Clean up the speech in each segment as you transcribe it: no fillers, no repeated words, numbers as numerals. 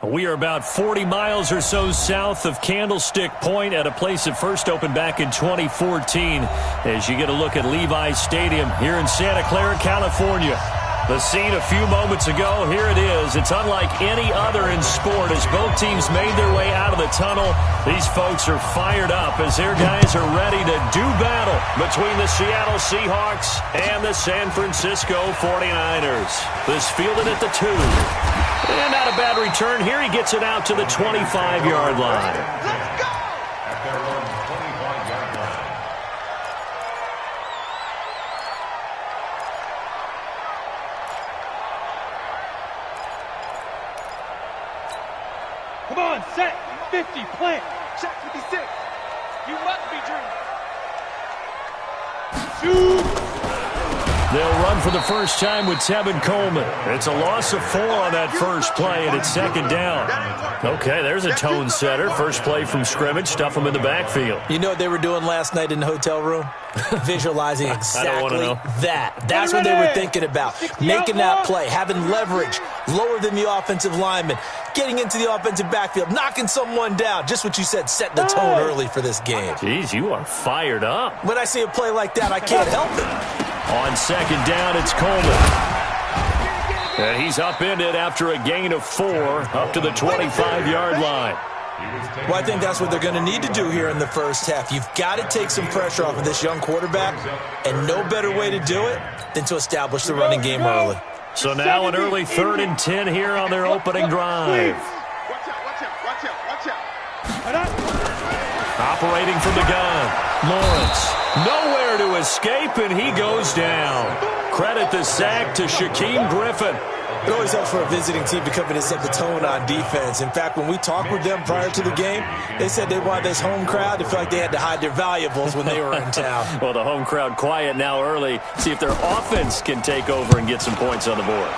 We are about 40 miles or so south of Candlestick Point at a place that first opened back in 2014 as you get a look at Levi's Stadium here in Santa Clara, California. The scene a few moments ago, here it is. It's unlike any other in sport as both teams made their way out of the tunnel. These folks are fired up as their guys are ready to do battle between the Seattle Seahawks and the San Francisco 49ers. This fielded at the 2. And not a bad return. Here he gets it out to the 25-yard line. Let's go! At their own 25-yard line. Come on, set. 50, plant. Check 56. You must be dreaming. Shoot. They'll run for the first time with Tevin Coleman. It's a loss of 4 on that first play, and it's second down. Okay, there's a tone setter. First play from scrimmage. Stuff them in the backfield. You know what they were doing last night in the hotel room? Visualizing exactly that. That's what they were thinking about. Making that play, having leverage, lower than the offensive lineman, getting into the offensive backfield, knocking someone down. Just what you said, set the tone early for this game. Jeez, you are fired up. When I see a play like that, I can't help it. On second down, it's Coleman. And he's upended after a gain of 4 up to the 25-yard line. Well, I think that's what they're going to need to do here in the first half. You've got to take some pressure off of this young quarterback, and no better way to do it than to establish the running game early. So now an early 3rd and 10 here on their opening drive. Watch out. Operating from the gun, Lawrence. Nowhere to escape, and he goes down. Credit the sack to Shaquem Griffin. It always helps for a visiting team to come in and set the tone on defense. In fact, when we talked with them prior to the game, they said they wanted this home crowd to feel like they had to hide their valuables when they were in town. Well, the home crowd quiet now early. See if their offense can take over and get some points on the board.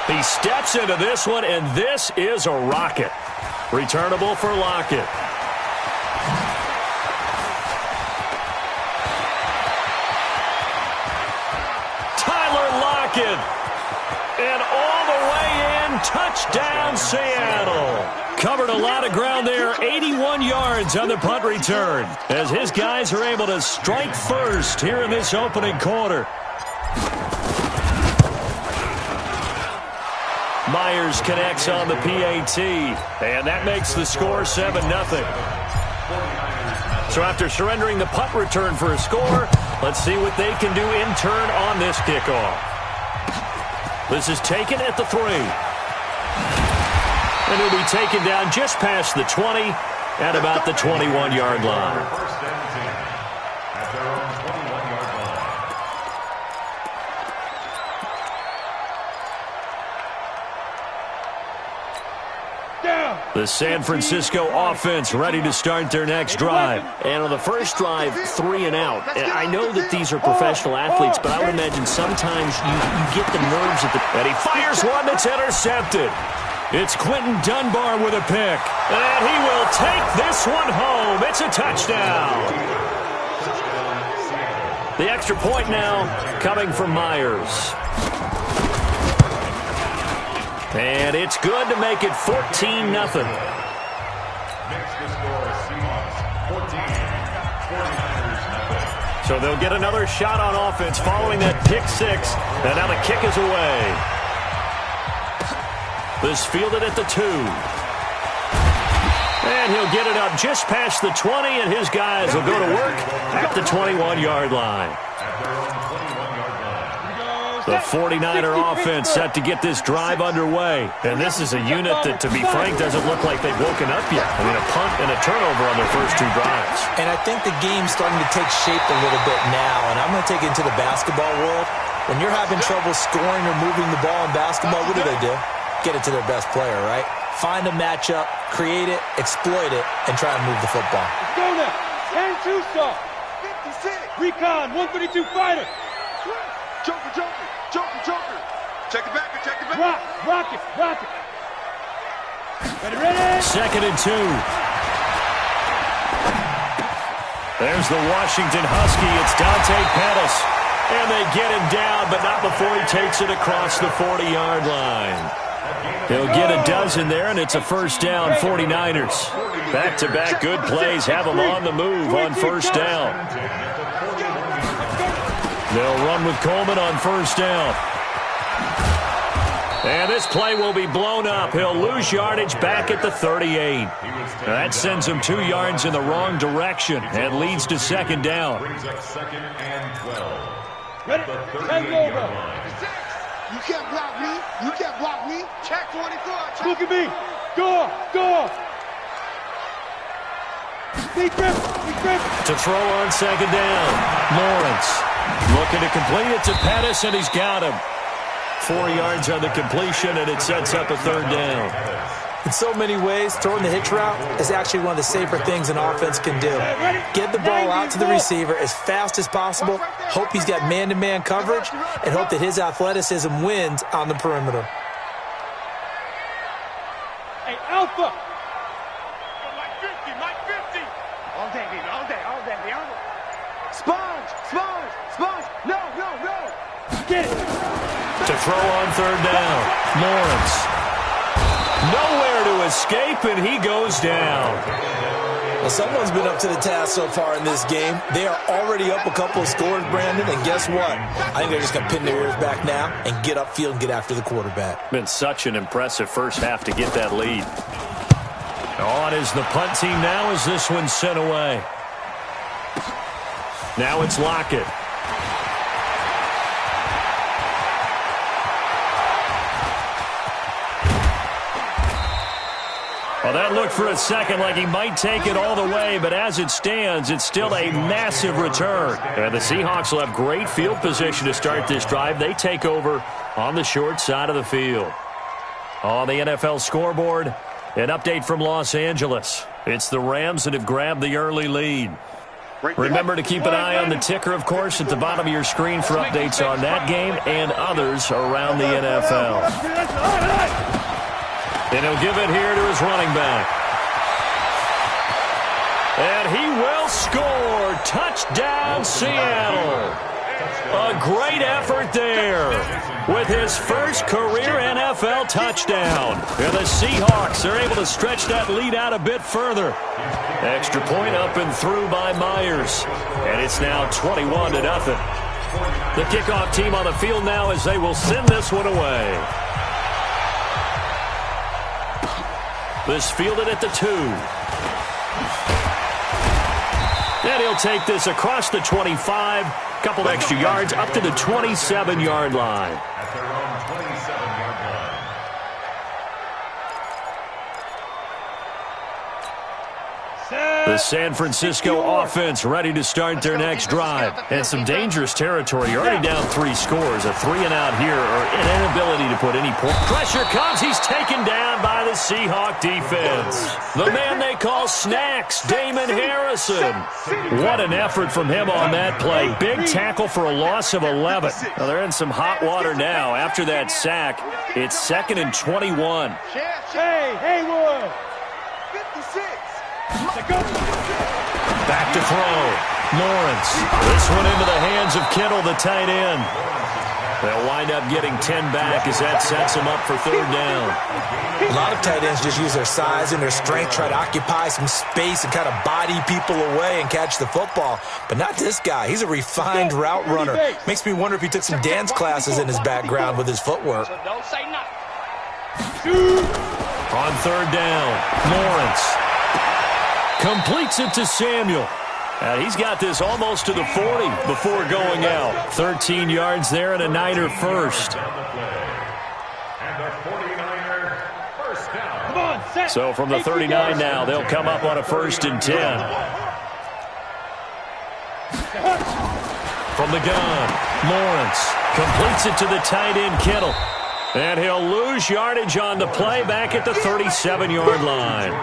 He steps into this one, and this is a rocket. Returnable for Lockett. And all the way in, touchdown Seattle. Covered a lot of ground there, 81 yards on the punt return, as his guys are able to strike first here in this opening quarter. Myers connects on the PAT, and that makes the score 7-0. So after surrendering the punt return for a score, let's see what they can do in turn on this kickoff. This is taken at the 3. And it'll be taken down just past the 20 at about the 21-yard line. The San Francisco offense ready to start their next drive. And on the first drive, 3 and out. And I know that these are professional athletes, but I would imagine sometimes you get the nerves at the... And he fires one that's intercepted. It's Quentin Dunbar with a pick. And he will take this one home. It's a touchdown. The extra point now coming from Myers. And it's good to make it 14-0. So they'll get another shot on offense following that pick 6. And now the kick is away. This fielded at the 2. And he'll get it up just past the 20, and his guys will go to work at the 21-yard line. The 49er offense set to get this drive underway. And this is a unit that, to be frank, doesn't look like they've woken up yet. I mean, a punt and a turnover on their first 2 drives. And I think the game's starting to take shape a little bit now. And I'm going to take it into the basketball world. When you're having trouble scoring or moving the ball in basketball, what do? Get it to their best player, right? Find a matchup, create it, exploit it, and try and move the football. Let's go now. 10-2 stop. 56. Recon, 132 fighter. Joker. Check it back. Rock it. Ready. Second and 2. There's the Washington Husky. It's Dante Pettis. And they get him down, but not before he takes it across the 40-yard line. He'll get a dozen there, and it's a first down, 49ers. Back-to-back good plays have them on the move on first down. They'll run with Coleman on first down. And this play will be blown up. He'll lose yardage back at the 38. That sends him 2 yards in the wrong direction and leads to second down. Brings up second and 12. Ready? The 10 38-yard over. line. You can't block me. You can't block me. Check 24. Look at me. Go. Deep grip. To throw on second down. Lawrence looking to complete it to Pettis, and he's got him. 4 yards on the completion, and it sets up a third down. In so many ways, throwing the hitch route is actually one of the safer things an offense can do. Get the ball out to the receiver as fast as possible, hope he's got man-to-man coverage, and hope that his athleticism wins on the perimeter. Hey, Alpha. Mike 50. All day, baby. All day. Sponge. No. Get it. To throw on third down. Lawrence. Nowhere to escape, and he goes down. Well, someone's been up to the task so far in this game. They are already up a couple of scores, Brandon, and guess what? I think they're just going to pin their ears back now and get upfield and get after the quarterback. Been such an impressive first half to get that lead. On is the punt team now as this one's sent away. Now it's Lockett. Well, that looked for a second like he might take it all the way, but as it stands, it's still a massive return. And the Seahawks will have great field position to start this drive. They take over on the short side of the field. On the NFL scoreboard, an update from Los Angeles. It's the Rams that have grabbed the early lead. Remember to keep an eye on the ticker, of course, at the bottom of your screen for updates on that game and others around the NFL. And he'll give it here to his running back. And he will score. Touchdown, Seattle. A great effort there with his first career NFL touchdown. And the Seahawks are able to stretch that lead out a bit further. Extra point up and through by Myers. And it's now 21-0. The kickoff team on the field now as they will send this one away. This fielded at the 2. And he'll take this across the 25. Couple extra yards up to the 27-yard line. At their own 27-yard line. The San Francisco offense ready to start their next drive. And some dangerous territory. You're already down 3 scores. A 3-and-out here or an inability to put any point. Pressure comes. He's taken down by the Seahawk defense. The man they call Snacks, Damon Harrison. What an effort from him on that play. Big tackle for a loss of 11. Well, they're in some hot water now. After that sack, it's 2nd and 21. Hey, Haywood. 56. Back to throw. Lawrence. This one into the hands of Kittle, the tight end. They'll wind up getting 10 back as that sets them up for third down. A lot of tight ends just use their size and their strength, try to occupy some space and kind of body people away and catch the football. But not this guy. He's a refined route runner. Makes me wonder if he took some dance classes in his background with his footwork. Don't say nothing. On third down, Lawrence completes it to Samuel. And he's got this almost to the 40 before going out. 13 yards there and a Niner first. And the 49er first down. Come on, set. So from the 39 now, they'll come up on a 1st and 10. From the gun, Lawrence completes it to the tight end, Kittle. And he'll lose yardage on the play back at the 37-yard line.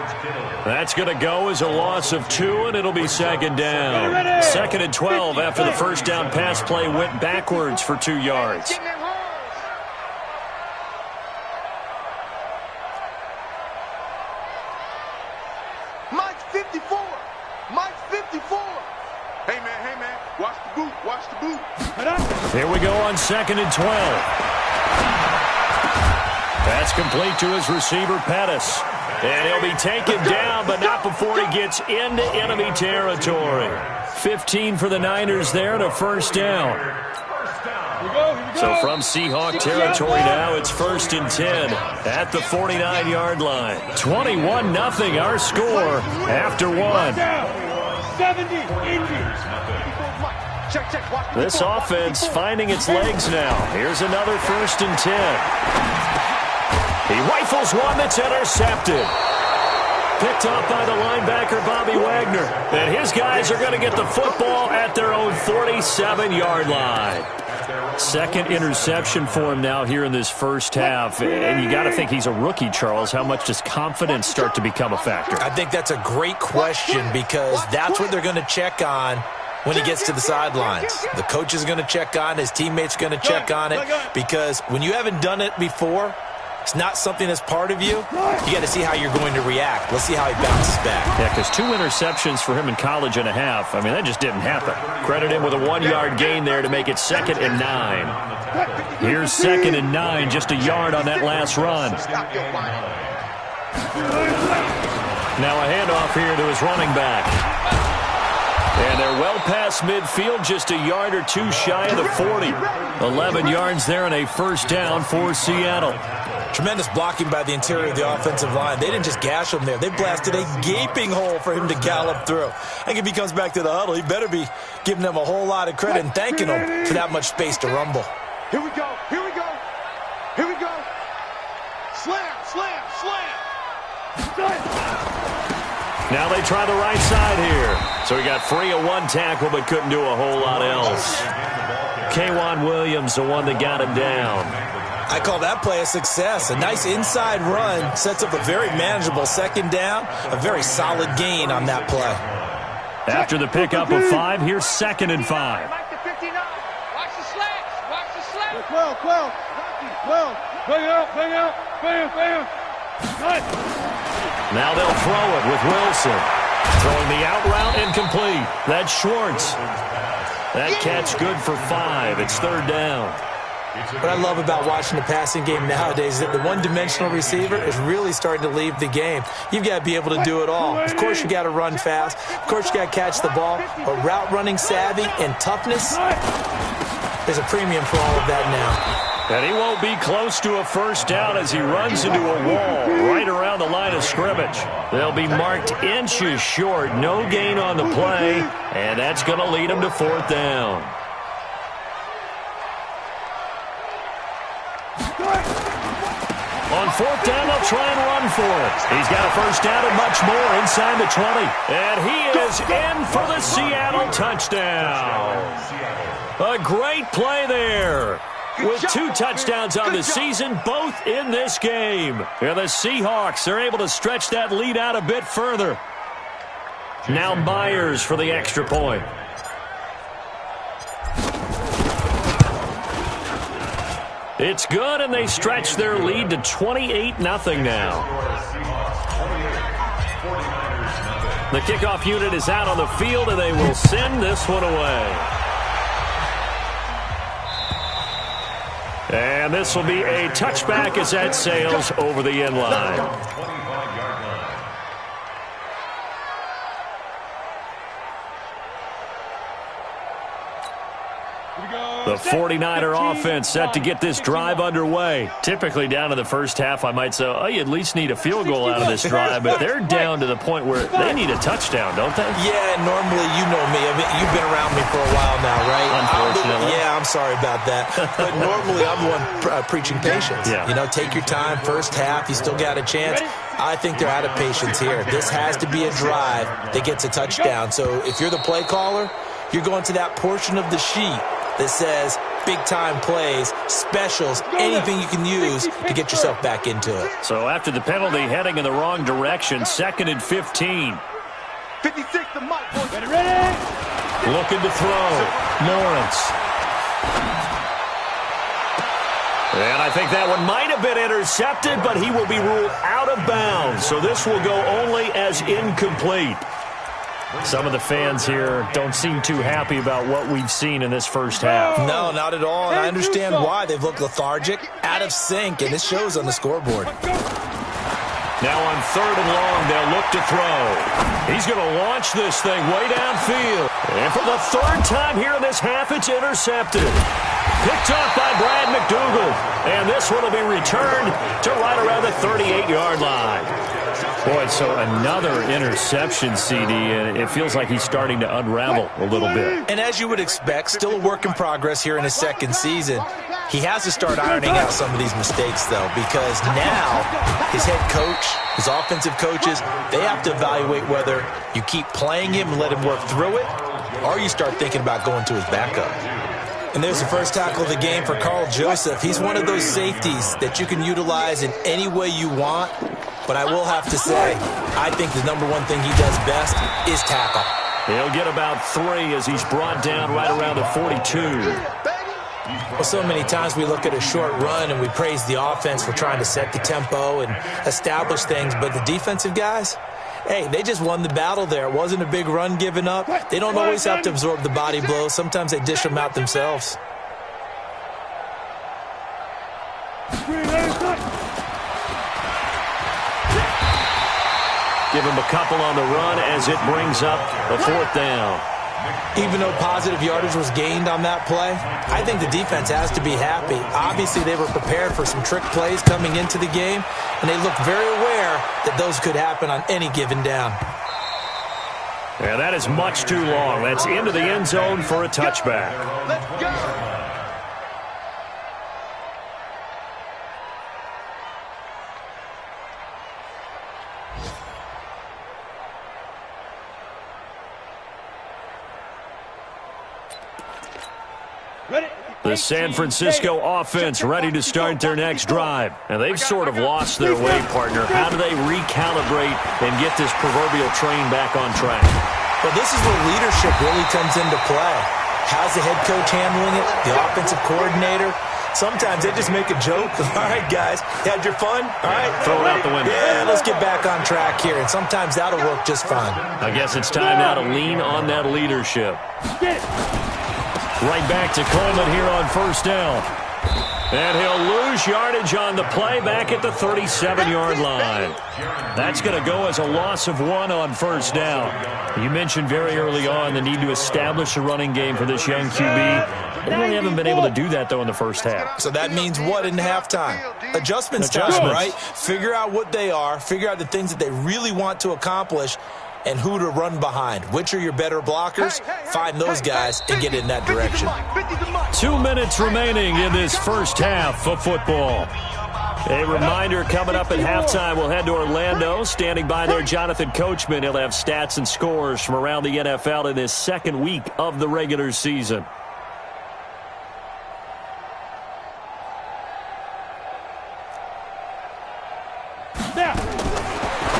That's going to go as a loss of 2, and it'll be second down. 2nd and 12 after the first down pass play went backwards for 2 yards. Mike 54. Mike 54. Hey, man. Watch the boot. Watch the boot. Here we go on 2nd and 12. That's complete to his receiver, Pettis. And he'll be taken down, but not before he gets into enemy territory. 15 for the Niners there and a first down. So from Seahawk territory now, it's 1st and 10 at the 49-yard line. 21-0 our score after one. 70, Indy. This offense finding its legs now. Here's another 1st and 10. He rifles one that's intercepted. Picked up by the linebacker, Bobby Wagner. And his guys are going to get the football at their own 47-yard line. Second interception for him now here in this first half. And you got to think he's a rookie, Charles. How much does confidence start to become a factor? I think that's a great question because that's what they're going to check on when he gets to the sidelines. The coach is going to check on, his teammates are going to check on it, because when you haven't done it before, it's not something that's part of you. You got to see how you're going to react. Let's see how he bounces back. Yeah, because 2 interceptions for him in college and a half. I mean, that just didn't happen. Credit him with a 1-yard gain there to make it 2nd and 9. Here's 2nd and 9, just a yard on that last run. Now a handoff here to his running back. And they're well past midfield, just a yard or 2 shy of the 40. 11 yards there and a first down for Seattle. Tremendous blocking by the interior of the offensive line. They didn't just gash him there. They blasted a gaping hole for him to gallop through. I think if he comes back to the huddle, he better be giving them a whole lot of credit and thanking them for that much space to rumble. Here we go. Here we go. Here we go. Slam, slam, slam. Now they try the right side here. So he got free of 1 tackle but couldn't do a whole lot else. K'Wan Williams, the one that got him down. I call that play a success. A nice inside run sets up a very manageable 2nd down. A very solid gain on that play. After the pickup of 5, here's 2nd and 5. Watch the slants. Watch the slants. 12. Bang out. Bam. Nice. Now they'll throw it with Wilson. Throwing the out route incomplete. That's Schwartz. That catch good for 5. It's 3rd down. What I love about watching the passing game nowadays is that the one-dimensional receiver is really starting to leave the game. You've got to be able to do it all. Of course, you got to run fast. Of course, you got to catch the ball. But route running savvy and toughness, there's a premium for all of that now. And he won't be close to a first down as he runs into a wall right around the line of scrimmage. They'll be marked inches short. No gain on the play, and that's going to lead him to 4th down. On 4th down, they'll try and run for it. He's got a first down and much more inside the 20. And he is in for the Seattle touchdown. A great play there. With 2 touchdowns on the season, both in this game. And the Seahawks are able to stretch that lead out a bit further. Now Myers for the extra point. It's good, and they stretch their lead to 28-0 now. The kickoff unit is out on the field, and they will send this one away. And this will be a touchback as that sails over the end line. The 49er offense set to get this drive underway. Typically down in the first half, I might say, oh, you at least need a field goal out of this drive, but they're down to the point where they need a touchdown, don't they? Yeah, normally, you know me. I mean, you've been around me for a while now, right? Unfortunately. I'm sorry about that. But normally, I'm the one preaching patience. Yeah. You know, take your time, first half, you still got a chance. I think they're out of patience here. This has to be a drive that gets a touchdown. So if you're the play caller, you're going to that portion of the sheet that says big-time plays, specials, anything you can use to get yourself back into it. So after the penalty, heading in the wrong direction, 2nd and 15. 56 to Mike. Ready? Looking to throw. Lawrence. And I think that one might have been intercepted, but he will be ruled out of bounds. So this will go only as incomplete. Some of the fans here don't seem too happy about what we've seen in this first half. No, not at all, and I understand why. They've looked lethargic, out of sync, and it shows on the scoreboard. Now on 3rd and long, they'll look to throw. He's going to launch this thing way downfield. And for the 3rd time here in this half, it's intercepted. Picked off by Brad McDougald. And this one will be returned to right around the 38-yard line. Boy, so another interception, CD, and it feels like he's starting to unravel a little bit. And as you would expect, still a work in progress here in his 2nd season. He has to start ironing out some of these mistakes, though, because now his head coach, his offensive coaches, they have to evaluate whether you keep playing him and let him work through it, or you start thinking about going to his backup. And there's the first tackle of the game for Carl Joseph. He's one of those safeties that you can utilize in any way you want. But I will have to say, I think the number one thing he does best is tackle. He'll get about 3 as he's brought down right around the 42. Well, so many times we look at a short run and we praise the offense for trying to set the tempo and establish things. But the defensive guys, hey, they just won the battle there. It wasn't a big run given up. They don't always have to absorb the body blows. Sometimes they dish them out themselves. Give him a couple on the run as it brings up a 4th down. Even though positive yardage was gained on that play, I think the defense has to be happy. Obviously, they were prepared for some trick plays coming into the game, and they looked very aware that those could happen on any given down. Yeah, that is much too long. That's into the end zone for a touchback. Let's go. The San Francisco offense ready to start their next drive. And they've sort of lost their way, partner. How do they recalibrate and get this proverbial train back on track? Well, this is where leadership really comes into play. How's the head coach handling it? The offensive coordinator? Sometimes they just make a joke. All right, guys, you had your fun? All right. Throw it out the window. Yeah, let's get back on track here. And sometimes that'll work just fine. I guess it's time now to lean on that leadership. Right back to Coleman here on 1st down. And he'll lose yardage on the play back at the 37-yard line. That's going to go as a loss of 1 on 1st down. You mentioned very early on the need to establish a running game for this young QB. They really haven't been able to do that, though, in the first half. So that means what in halftime? Adjustments time, right? Figure out what they are. Figure out the things that they really want to accomplish and who to run behind. Which are your better blockers? Find those guys and get in that direction. 2 minutes remaining in this first half of football. A reminder, coming up at halftime, we'll head to Orlando. Standing by there, Jonathan Coachman. He'll have stats and scores from around the NFL in this 2nd week of the regular season.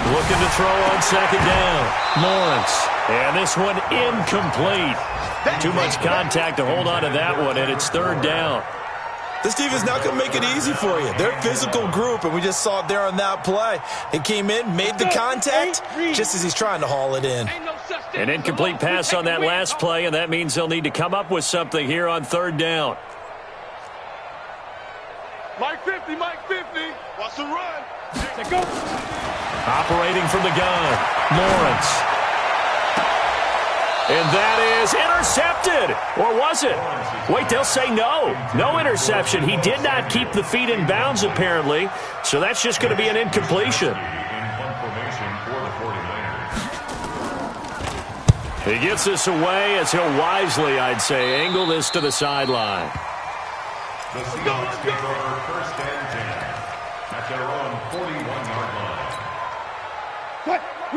Looking to throw on 2nd down. Lawrence. And this one incomplete. Too much contact to hold on to that one, and it's 3rd down. This defense not going to make it easy for you. They're a physical group, and we just saw it there on that play. It came in, made the contact, just as he's trying to haul it in. An incomplete pass on that last play, and that means they'll need to come up with something here on 3rd down. Mike 50, Mike 50. Watch the run. Go. Operating from the gun, Lawrence. And that is intercepted. Or was it? Wait, they'll say no. No interception. He did not keep the feet in bounds, apparently. So that's just going to be an incompletion. He gets this away as he'll wisely, I'd say, angle this to the sideline. The Seahawks take over 1st and 10 at their own 41-yard line.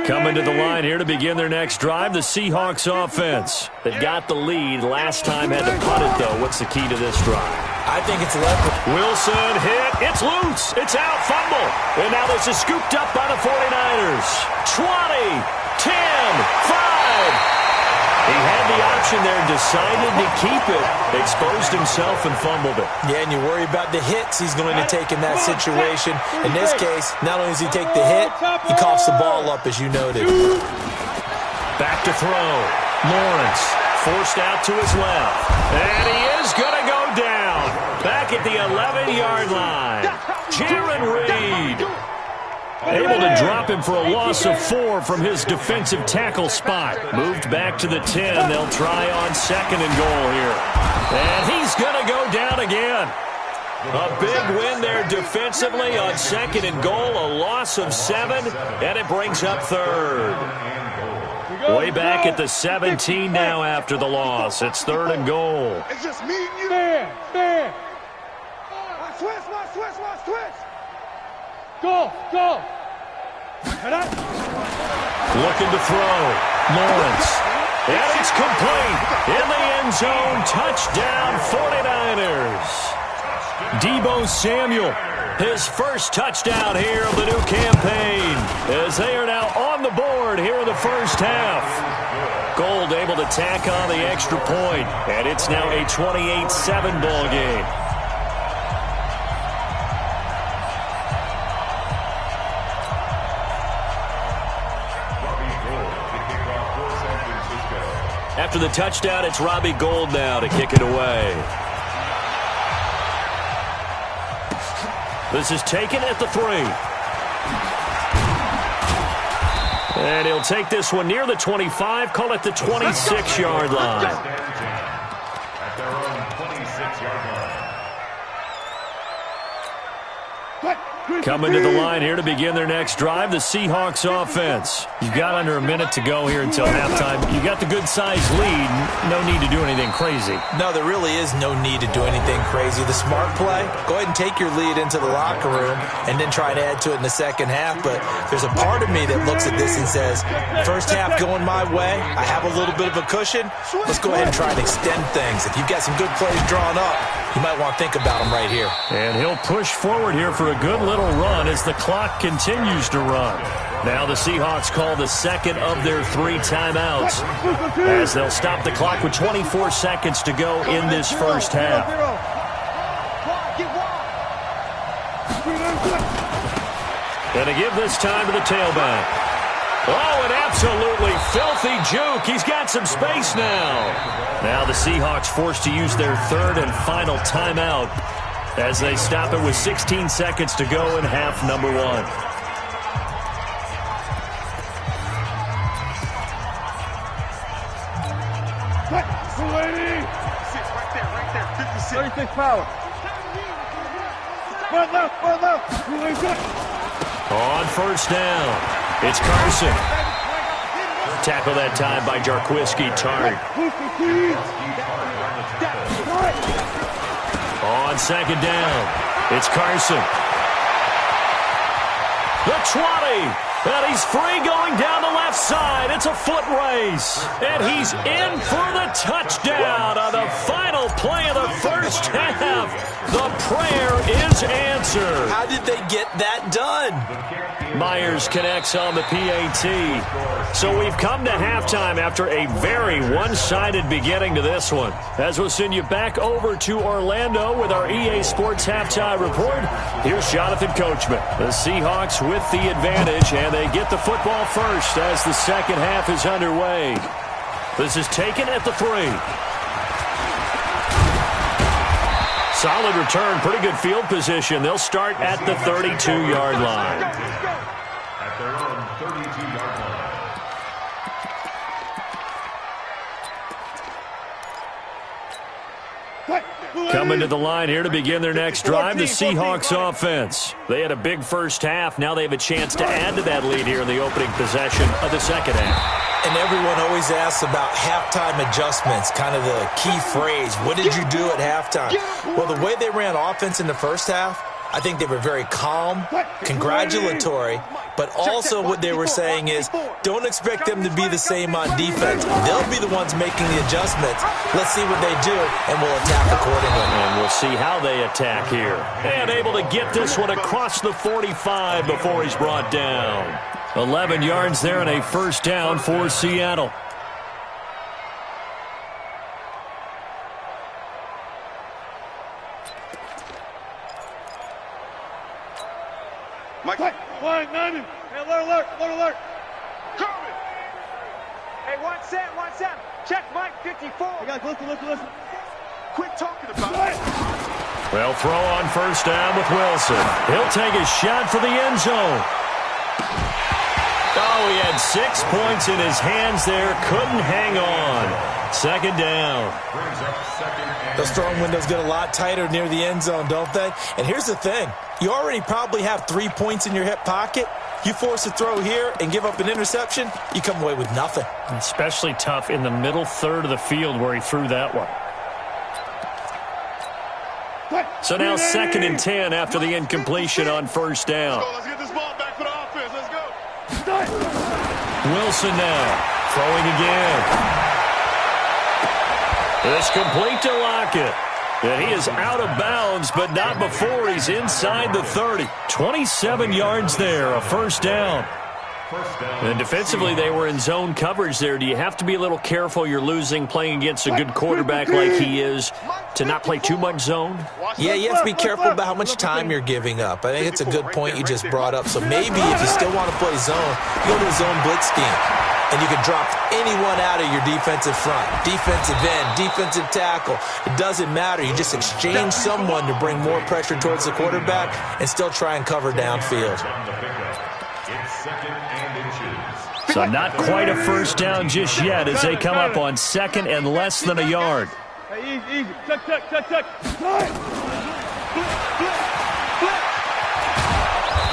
Coming to the line here to begin their next drive, the Seahawks offense. They got the lead last time, had to punt it, though. What's the key to this drive? I think it's leverage. Wilson hit. It's loose. It's out. Fumble. And now this is scooped up by the 49ers. 20, 10, 5. He had the option there, decided to keep it, exposed himself and fumbled it. Yeah, and you worry about the hits he's going to take in that situation. In this case, not only does he take the hit, he coughs the ball up, as you noted. Back to throw. Lawrence forced out to his left. And he is going to go down. Back at the 11-yard line. Jarran Reed. Able to drop him for a loss of 4 from his defensive tackle spot. Moved back to the 10. They'll try on 2nd and goal here. And he's going to go down again. A big win there defensively on 2nd and goal. A loss of 7, and it brings up 3rd. Way back at the 17 now after the loss. It's 3rd and goal. It's just me and you. Stand. Switch. Go. Looking to throw. Lawrence. And it's complete. In the end zone. Touchdown 49ers. Deebo Samuel, his first touchdown here of the new campaign, as they are now on the board here in the first half. Gold able to tack on the extra point, and it's now a 28-7 ball game. After the touchdown, it's Robbie Gould now to kick it away. This is taken at the 3. And he'll take this one near the 25, call it the 26-yard line. At their own 26-yard line. Coming to the line here to begin their next drive, the Seahawks offense. You've got under a minute to go here until halftime. You've got the good-sized lead. No need to do anything crazy. No, there really is no need to do anything crazy. The smart play, go ahead and take your lead into the locker room and then try to add to it in the second half. But there's a part of me that looks at this and says, first half going my way, I have a little bit of a cushion. Let's go ahead and try and extend things. If you've got some good plays drawn up, you might want to think about them right here. And he'll push forward here for a good little run as the clock continues to run. Now the Seahawks call the second of their 3 timeouts, as they'll stop the clock with 24 seconds to go in this first half. And to give this time to the tailback. Oh, an absolutely filthy juke. He's got some space now. Now the Seahawks forced to use their 3rd and final timeout as they stop it with 16 seconds to go in half number 1. Right there. 36 power. Front left. On first down, it's Carson. Tackle that time by Jarquiski Tartt. On second down, it's Carson. The 20. And he's free going down the left side. It's a foot race. And he's in for the touchdown on the final play of the first half. The prayer is answered. How did they get that done? Myers connects on the PAT. So we've come to halftime after a very one-sided beginning to this one. As we'll send you back over to Orlando with our EA Sports Halftime Report, here's Jonathan Coachman. The Seahawks with the advantage, and they get the football first as the second half is underway. This is taken at the 3. Solid return, pretty good field position. They'll start at the 32-yard line. At their own 32-yard line. Coming to the line here to begin their next drive, the Seahawks offense. They had a big first half. Now they have a chance to add to that lead here in the opening possession of the second half. And everyone always asks about halftime adjustments, kind of the key phrase. What did you do at halftime? Well, the way they ran offense in the first half, I think they were very calm, congratulatory, but also what they were saying is don't expect them to be the same on defense. They'll be the ones making the adjustments. Let's see what they do, and we'll attack accordingly. And we'll see how they attack here. And able to get this one across the 45 before he's brought down. 11 yards there and a first down for Seattle. Mike, 9. Hey, alert. Coming. Hey, Watch that. Check Mike 54. I got listen. Quit talking about it. Well, throw on first down with Wilson. He'll take a shot for the end zone. Oh, he had 6 points in his hands there. Couldn't hang on. Second down. Those throwing windows get a lot tighter near the end zone, don't they? And here's the thing. You already probably have 3 points in your hip pocket. You force a throw here and give up an interception, you come away with nothing. Especially tough in the middle third of the field where he threw that one. So now 2nd and 10 after the incompletion on first down. Let's get this ball back for the offense. Let's go. Wilson now throwing again. It's complete to Lockett. And he is out of bounds, but not before he's inside the 30. 27 yards there, a first down. And defensively, they were in zone coverage there. Do you have to be a little careful? You're losing playing against a good quarterback like he is to not play too much zone? Yeah, you have to be careful about how much time you're giving up. I think it's a good point you just brought up. So maybe if you still want to play zone, you go to a zone blitz scheme. And you can drop anyone out of your defensive front, defensive end, defensive tackle. It doesn't matter. You just exchange someone to bring more pressure towards the quarterback and still try and cover downfield. So not quite a first down just yet as they come up on 2nd and less than a yard. Hey, easy. Check.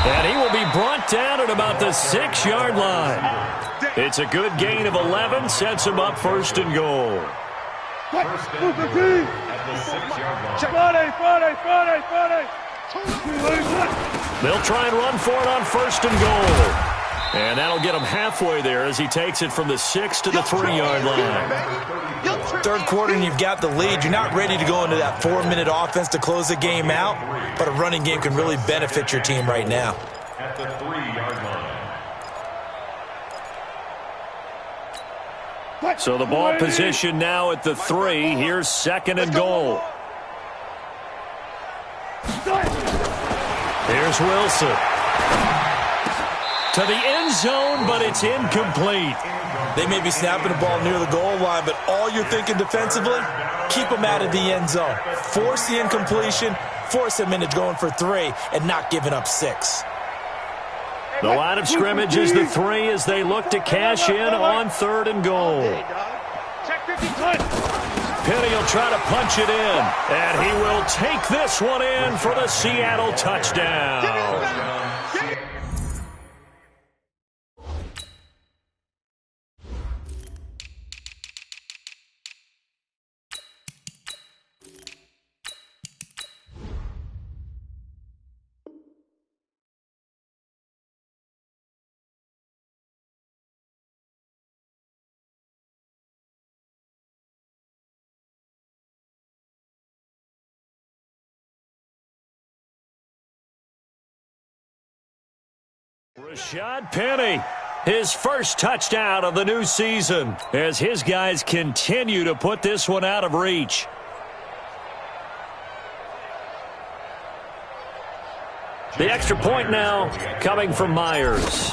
And he will be brought down at about the 6-yard line. It's a good gain of 11, sets him up 1st and goal. First and goal at the 6-yard line. Friday. They'll try and run for it on 1st and goal. And that'll get him halfway there as he takes it from the 6 to the 3-yard line. Third quarter and you've got the lead. You're not ready to go into that 4-minute offense to close the game out, but a running game can really benefit your team right now. At the 3-yard line. So the ball position now at the 3. Here's 2nd and goal. Here's Wilson. To the end zone, but it's incomplete. They may be snapping the ball near the goal line, but all you're thinking defensively, keep them out of the end zone. Force the incompletion, force them into going for 3, and not giving up 6. The line of scrimmage is the 3 as they look to cash in on 3rd and goal. Penny will try to punch it in, and he will take this one in for the Seattle touchdown. Rashad Penny, his first touchdown of the new season as his guys continue to put this one out of reach. The extra point now coming from Myers.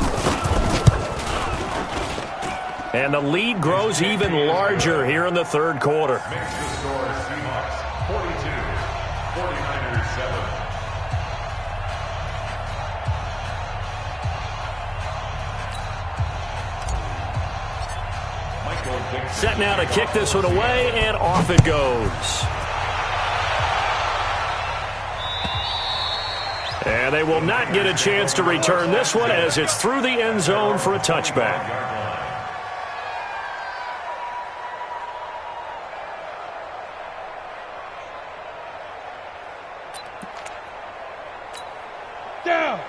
And the lead grows even larger here in the 3rd quarter. Makes the score Seahawks 42, 49ers 7. Set now to kick this one away, and off it goes. And they will not get a chance to return this one as it's through the end zone for a touchback.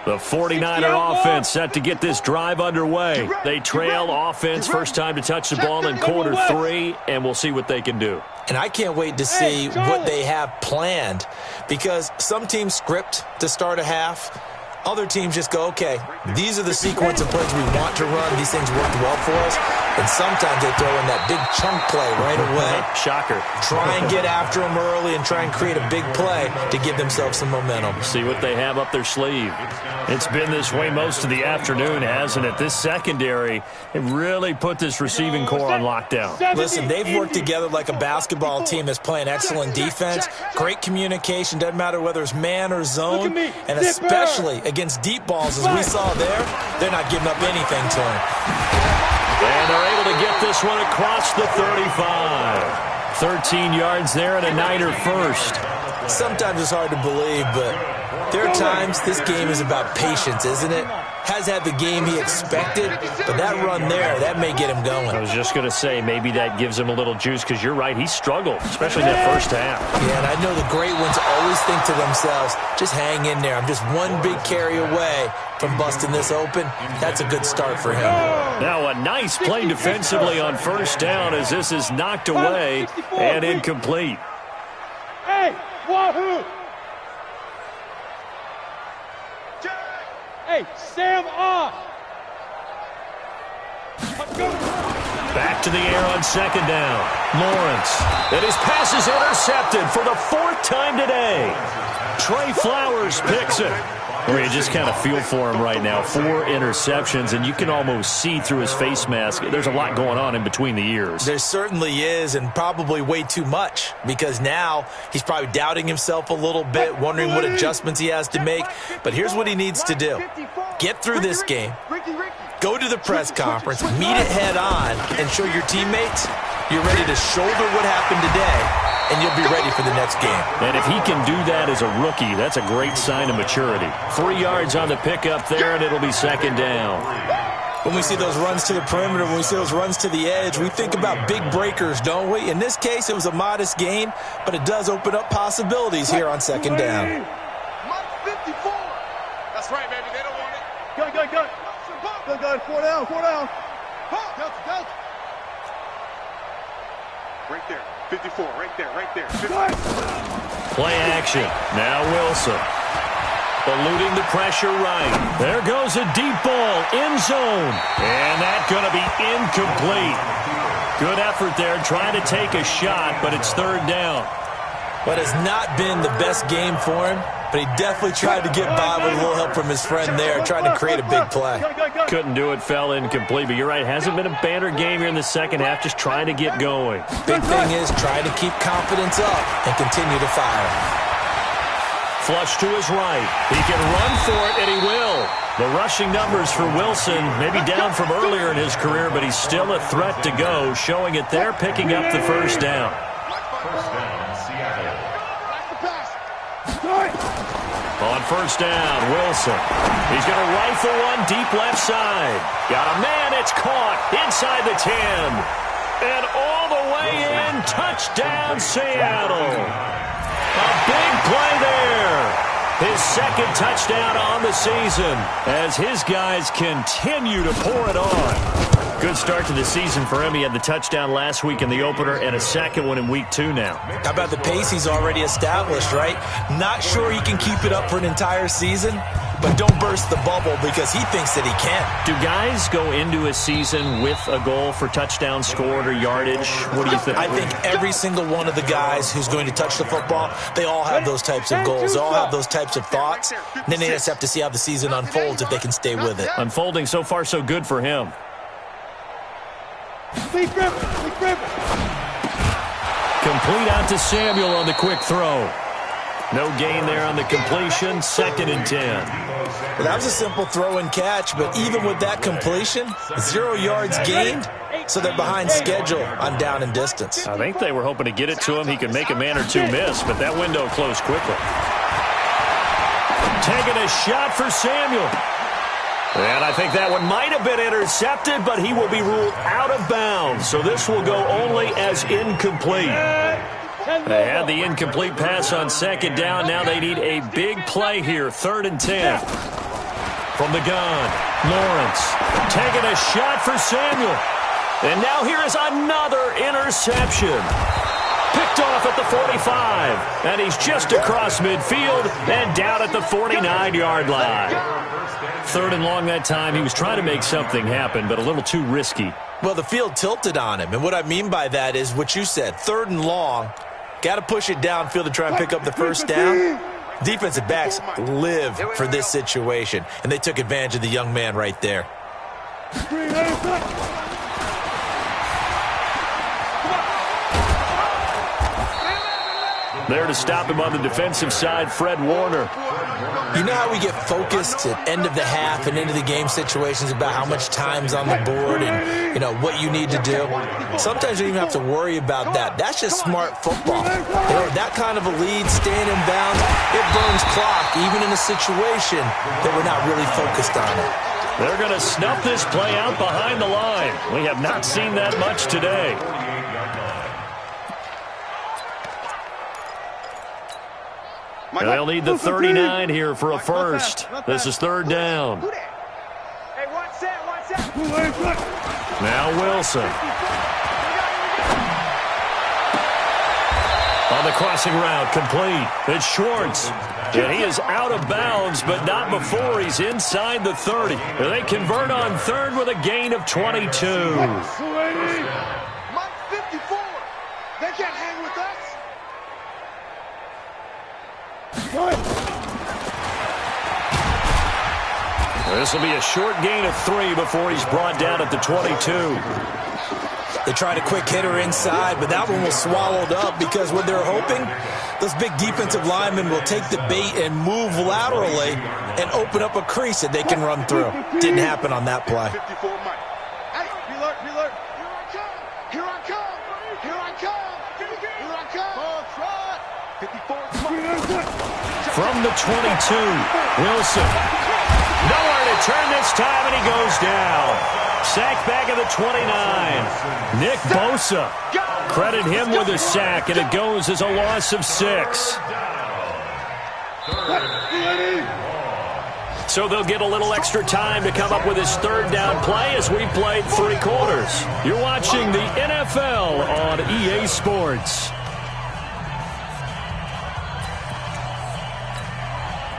The 49er offense set to get this drive underway. They trail offense first time to touch the ball in quarter 3, and we'll see what they can do. And I can't wait to see what they have planned, because some teams script to start a half. Other teams just go, okay, these are the sequence of plays we want to run. These things worked well for us. And sometimes they throw in that big chunk play right away. Shocker. Try and get after them early and try and create a big play to give themselves some momentum. See what they have up their sleeve. It's been this way most of the afternoon, hasn't it? This secondary, it really put this receiving core on lockdown. Listen, they've worked together like a basketball team that's playing excellent defense. Great communication, doesn't matter whether it's man or zone. And especially against deep balls, as we saw there, they're not giving up anything to him. And they're able to get this one across the 35. 13 yards there and a Niner first. Sometimes it's hard to believe, but there are times this game is about patience, isn't it? Has had the game he expected, but that run there, that may get him going. I was just going to say, maybe that gives him a little juice, because you're right, he struggled, especially in that first half. Yeah, and I know the great ones always think to themselves, just hang in there. I'm just one big carry away from busting this open. That's a good start for him. Now a nice play defensively on first down as this is knocked away and incomplete. Hey, wahoo! Hey, Sam off! Back to the air on second down. Lawrence. And his pass is intercepted for the fourth time today. Trey Flowers picks it. Where you just kind of feel for him right now. 4 interceptions, and you can almost see through his face mask. There's a lot going on in between the ears. There certainly is, and probably way too much, because now he's probably doubting himself a little bit, wondering what adjustments he has to make. But here's what he needs to do. Get through this game, go to the press conference, meet it head on, and show your teammates you're ready to shoulder what happened today, and you'll be ready for the next game. And if he can do that as a rookie, that's a great sign of maturity. 3 yards on the pickup there, and it'll be second down. When we see those runs to the perimeter, when we see those runs to the edge, we think about big breakers, don't we? In this case, it was a modest gain, but it does open up possibilities here on second down. Mike 54. That's right, baby. They don't want it. Go. Go. 4 down. Delta. Right there. 54. Right there. 50. Play action. Now Wilson. Eluding the pressure right. There goes a deep ball. End zone. And that's going to be incomplete. Good effort there trying to take a shot, but it's third down. What has not been the best game for him, but he definitely tried to get by with a little help from his friend there, trying to create a big play. Couldn't do it, fell incomplete, but you're right, hasn't been a banner game here in the second half, just trying to get going. Big thing is trying to keep confidence up and continue to fire. Flush to his right. He can run for it, and he will. The rushing numbers for Wilson, maybe down from earlier in his career, but he's still a threat to go, showing it there, picking up the first down. First down, Seattle. On first down, Wilson. He's going to rifle one deep left side. Got a man, it's caught inside the 10. And all the way in, touchdown Seattle. A big play there. His second touchdown on the season as his guys continue to pour it on. Good start to the season for him. He had the touchdown last week in the opener and a second one in week 2 now. How about the pace he's already established, right? Not sure he can keep it up for an entire season, but don't burst the bubble because he thinks that he can. Do guys go into a season with a goal for touchdowns scored or yardage? What do you think? I think every single one of the guys who's going to touch the football, they all have those types of goals. They all have those types of thoughts. And then they just have to see how the season unfolds if they can stay with it. Unfolding so far so good for him. Complete out to Samuel on the quick throw. No gain there on the completion. 2nd and 10. Well, that was a simple throw and catch, but even with that completion, 0 yards gained, so they're behind schedule on down and distance. I think they were hoping to get it to him. He could make a man or two miss, but that window closed quickly. Taking a shot for Samuel. And I think that one might have been intercepted, but he will be ruled out of bounds. So this will go only as incomplete. They had the incomplete pass on second down. Now they need a big play here. 3rd and 10. From the gun, Lawrence taking a shot for Samuel. And now here is another interception. Picked off at the 45. And he's just across midfield and down at the 49-yard line. 3rd and long that time. He was trying to make something happen, but a little too risky. Well, the field tilted on him, and what I mean by that is what you said, 3rd and long, got to push it downfield to try and pick up the first down. Defensive backs live for this situation, and they took advantage of the young man right there. There to stop him on the defensive side, Fred Warner. You know how we get focused at end of the half and into the game situations about how much time's on the board and, you know, what you need to do? Sometimes you don't even have to worry about that. That's just smart football. You know, that kind of a lead, staying in bounds, it burns clock, even in a situation that we're not really focused on it. They're going to snuff this play out behind the line. We have not seen that much today. They'll need the 39 here for a first. This is 3rd down. Hey, watch that. Now Wilson. On the crossing route, complete. It's Schwartz. And he is out of bounds, but not before he's inside the 30. They convert on 3rd with a gain of 22. Mike 54. They can't hang with us. This will be a short gain of 3 before he's brought down at the 22. They tried a quick hitter inside, but that one was swallowed up because what they're hoping, those big defensive linemen will take the bait and move laterally and open up a crease that they can run through. Didn't happen on that play. 54 Mike. Hey, alert. Here I come. Here I come. Ball trot. 54 From the 22, Wilson. Nowhere to turn this time, and he goes down. Sack back at the 29. Nick Bosa. Credit him with a sack, and it goes as a loss of 6. So they'll get a little extra time to come up with his 3rd down play as we played 3 quarters. You're watching the NFL on EA Sports.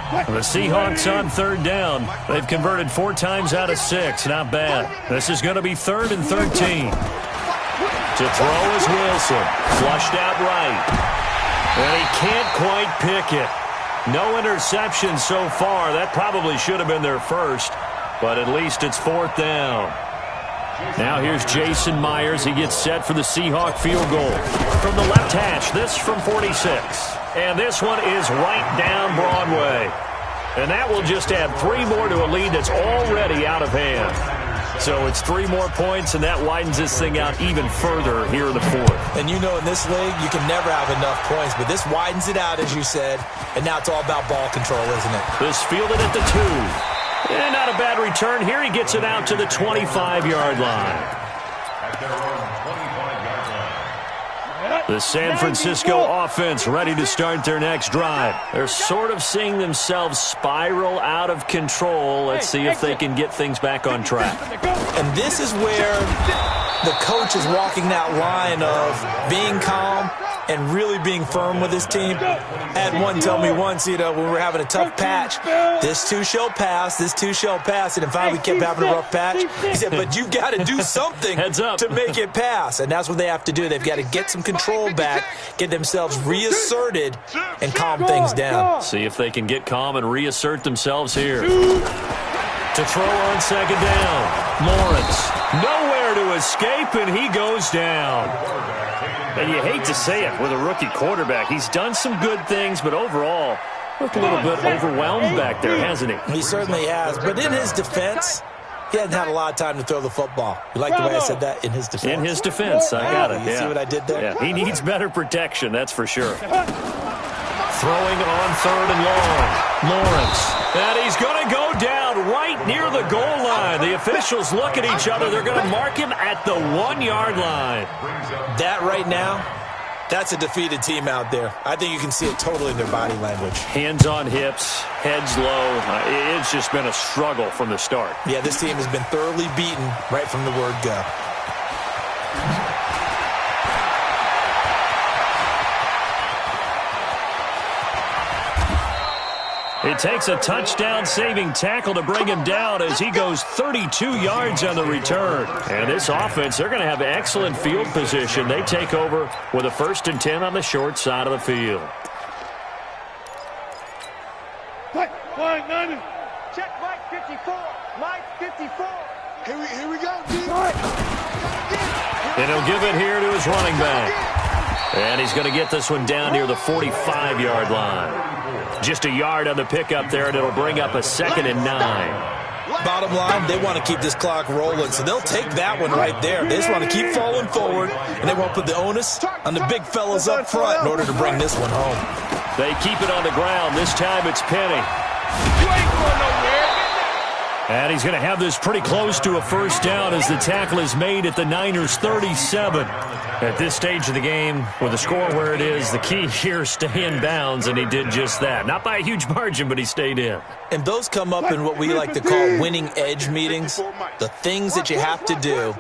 The Seahawks on 3rd down. They've converted 4 times out of 6. Not bad. This is going to be 3rd and 13. To throw is Wilson. Flushed out right. And he can't quite pick it. No interception so far. That probably should have been their first. But at least it's 4th down. Now here's Jason Myers. He gets set for the Seahawk field goal. From the left hash, this from 46. And this one is right down Broadway. And that will just add 3 more to a lead that's already out of hand. So it's 3 more points, and that widens this thing out even further here in the 4th. And you know in this league, you can never have enough points, but this widens it out, as you said, and now it's all about ball control, isn't it? This fielded at the 2. And not a bad return. Here he gets it out to the 25-yard line. At their own 25-yard line. The San Francisco offense ready to start their next drive. They're sort of seeing themselves spiral out of control. Let's see if they can get things back on track. And this is where the coach is walking that line of being calm and really being firm with his team. I had one tell me once, you know, when we were having a tough patch, this too shall pass, this too shall pass. And finally we kept having a rough patch. He said, but you've got to do something to make it pass. And that's what they have to do. They've got to get some control back, get themselves reasserted, and calm things down. See if they can get calm and reassert themselves here. To throw on 2nd down. Lawrence, nowhere to escape, and he goes down. And you hate to say it with a rookie quarterback. He's done some good things, but overall, looked a little bit overwhelmed back there, hasn't he? He certainly has. But in his defense, he hasn't had a lot of time to throw the football. You like the way I said that? In his defense. In his defense, I got it. You see what I did there? Yeah, he needs better protection, that's for sure. Throwing on 3rd and long. Lawrence. And he's going to go down right near the goal line. The officials look at each other. They're going to mark him at the 1-yard line. That right now, that's a defeated team out there. I think you can see it totally in their body language. Hands on hips, heads low. It's just been a struggle from the start. Yeah, this team has been thoroughly beaten right from the word go. It takes a touchdown-saving tackle to bring him down as he goes 32 yards on the return. And this offense, they're going to have excellent field position. They take over with a 1st and 10 on the short side of the field. Check Mike 54. Mike 54. Here we go, D. And he'll give it here to his running back. And he's going to get this one down near the 45-yard line. Just a yard on the pickup there, and it'll bring up a 2nd and 9. Bottom line, they want to keep this clock rolling, so they'll take that one right there. They just want to keep falling forward, and they won't put the onus on the big fellas up front in order to bring this one home. They keep it on the ground. This time it's Penny. You ain't going nowhere. And he's going to have this pretty close to a 1st down as the tackle is made at the Niners' 37. At this stage of the game, with the score where it is, the key here is stay in bounds, and he did just that. Not by a huge margin, but he stayed in. And those come up in what we like to call winning edge meetings. The things that you have to do,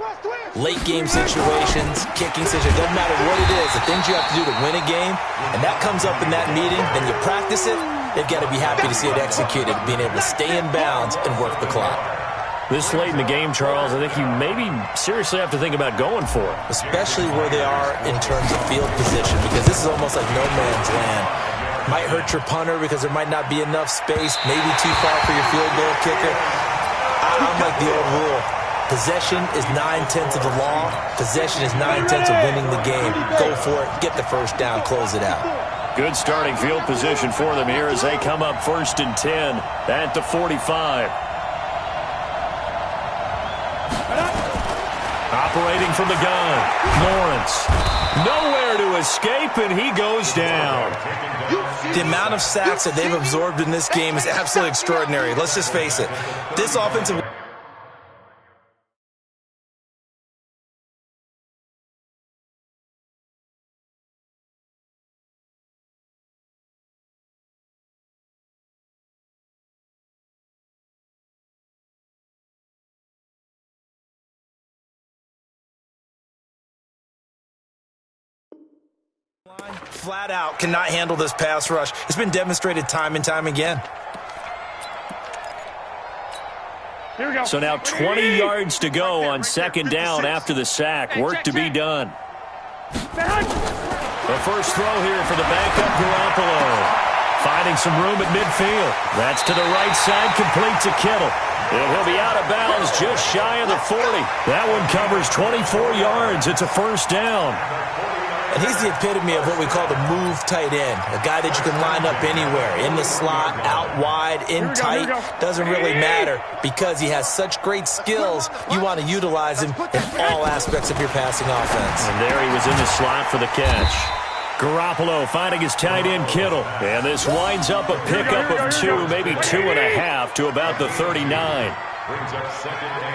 late game situations, kicking situations, doesn't matter what it is, the things you have to do to win a game, and that comes up in that meeting, then you practice it, they've got to be happy to see it executed, being able to stay in bounds and work the clock. This late in the game, Charles, I think you maybe seriously have to think about going for it. Especially where they are in terms of field position, because this is almost like no man's land. Might hurt your punter because there might not be enough space, maybe too far for your field goal kicker. I'm like the old rule. Possession is 9/10 of the law. Possession is 9/10 of winning the game. Go for it. Get the 1st down. Close it out. Good starting field position for them here as they come up 1st and 10 at the 45. Operating from the gun, Lawrence. Nowhere to escape, and he goes down. The amount of sacks that they've absorbed in this game is absolutely extraordinary. Let's just face it. This offensive... flat out cannot handle this pass rush. It's been demonstrated time and time again. Here we go. So now 20 yards to go on 2nd down after the sack. Work to be done. The first throw here for the backup Garoppolo. Finding some room at midfield. That's to the right side, complete to Kittle. And he'll be out of bounds just shy of the 40. That one covers 24 yards. It's a 1st down. And he's the epitome of what we call the move tight end, a guy that you can line up anywhere, in the slot, out wide, in tight, doesn't really matter because he has such great skills. You want to utilize him in all aspects of your passing offense. And there he was in the slot for the catch. Garoppolo finding his tight end Kittle. And this winds up a pickup of 2, maybe 2.5 to about the 39.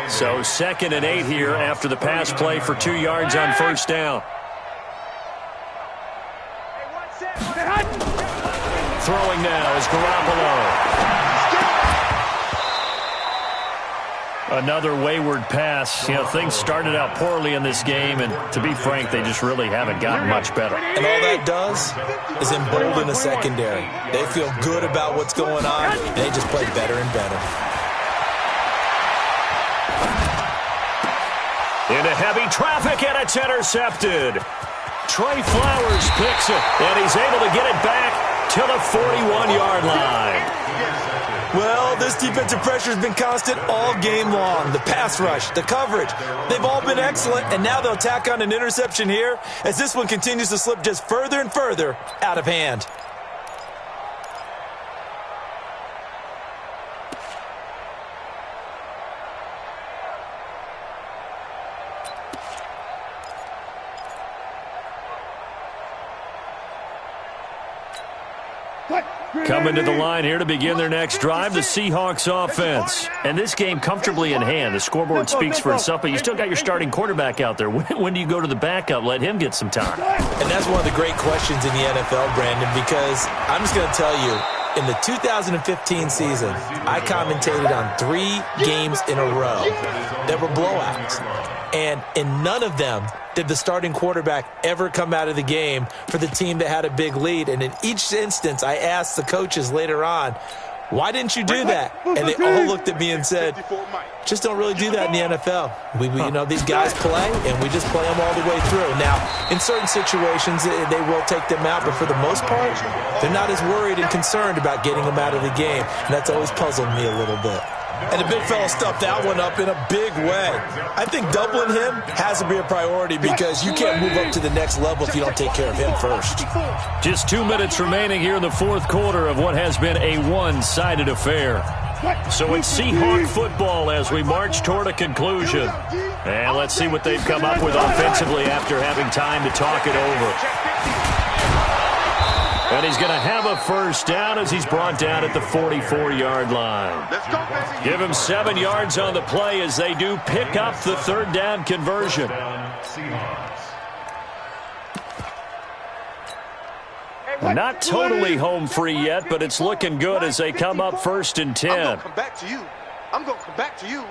So 2nd and 8 here after the pass play for 2 yards on 1st down. Throwing now is Garoppolo. Another wayward pass. You know, things started out poorly in this game, and to be frank, they just really haven't gotten much better. And all that does is embolden the secondary. They feel good about what's going on, and they just play better and better. Into heavy traffic, and it's intercepted. Trey Flowers picks it, and he's able to get it back to the 41-yard line. Well, this defensive pressure has been constant all game long. The pass rush, the coverage, they've all been excellent, and now they'll tack on an interception here as this one continues to slip just further and further out of hand. Coming to the line here to begin their next drive, the Seahawks offense. And this game comfortably in hand. The scoreboard speaks for itself, but you still got your starting quarterback out there. When do you go to the backup? Let him get some time. And that's one of the great questions in the NFL, Brandon, because I'm just going to tell you, in the 2015 season, I commentated on 3 games in a row that were blowouts. And in none of them did the starting quarterback ever come out of the game for the team that had a big lead. And in each instance, I asked the coaches later on, Why didn't you do that? And they all looked at me and said, just don't really do that in the NFL. These guys play, and we just play them all the way through. Now, in certain situations, they will take them out, but for the most part, they're not as worried and concerned about getting them out of the game, and that's always puzzled me a little bit. And the big fella stuffed that one up in a big way. I think doubling him has to be a priority because you can't move up to the next level if you don't take care of him first. Just 2 minutes remaining here in the fourth quarter of what has been a one-sided affair. So it's Seahawk football as we march toward a conclusion. And let's see what they've come up with offensively after having time to talk it over. And he's going to have a first down as he's brought down at the 44-yard line. Give him 7 yards on the play as they do pick up the third down conversion. Not totally home free yet, but it's looking good as they come up 1st and 10. I'm going to come back to you. I'm going to come back to you.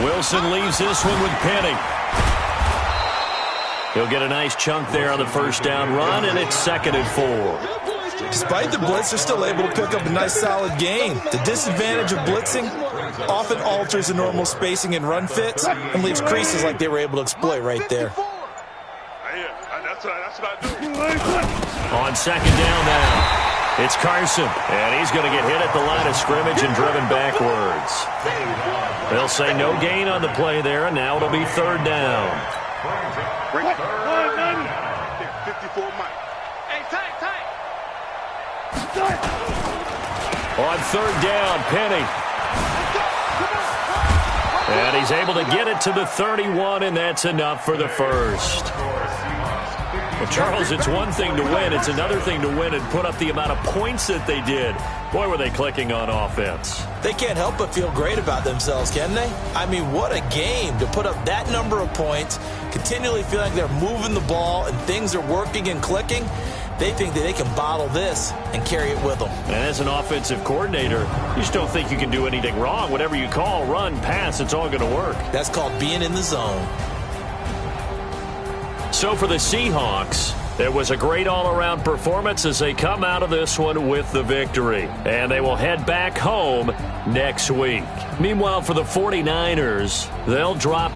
Wilson leaves this one with Penny. He'll get a nice chunk there on the first down run, and it's 2nd and 4. Despite the blitz, they're still able to pick up a nice solid gain. The disadvantage of blitzing often alters the normal spacing and run fits and leaves creases like they were able to exploit right there. That's what I do. On 2nd down now, it's Carson, and he's going to get hit at the line of scrimmage and driven backwards. They'll say no gain on the play there, and now it'll be 3rd down. 54 Mike. Hey, tight. On 3rd down, Penny. And he's able to get it to the 31, and that's enough for the first. Well, Charles, it's one thing to win. It's another thing to win and put up the amount of points that they did. Boy, were they clicking on offense. They can't help but feel great about themselves, can they? I mean, what a game to put up that number of points, continually feel like they're moving the ball and things are working and clicking. They think that they can bottle this and carry it with them. And as an offensive coordinator, you just don't think you can do anything wrong. Whatever you call, run, pass, it's all going to work. That's called being in the zone. So for the Seahawks, it was a great all-around performance as they come out of this one with the victory. And they will head back home next week. Meanwhile, for the 49ers, they'll drop